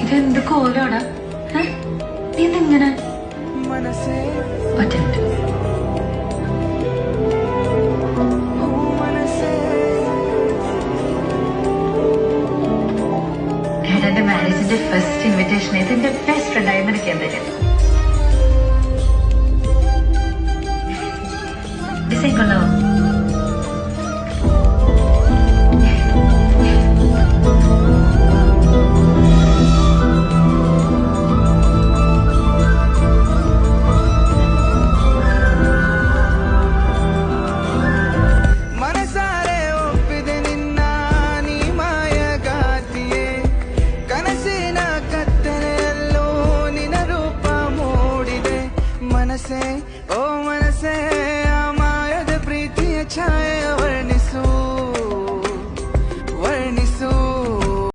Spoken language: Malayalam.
ഇതെന്ത് കോലോടാ? നീ എന്തെങ്ങനെ ഒറ്റ എന്റെ മാരേജിന്റെ ഫസ്റ്റ് ഇൻവിറ്റേഷൻ ഇതിന്റെ ബെസ്റ്റ് ഫ്രണ്ട് ആയി നിനക്ക് എന്തായാലും ഡിസൈൻ കൊള്ളാവോ?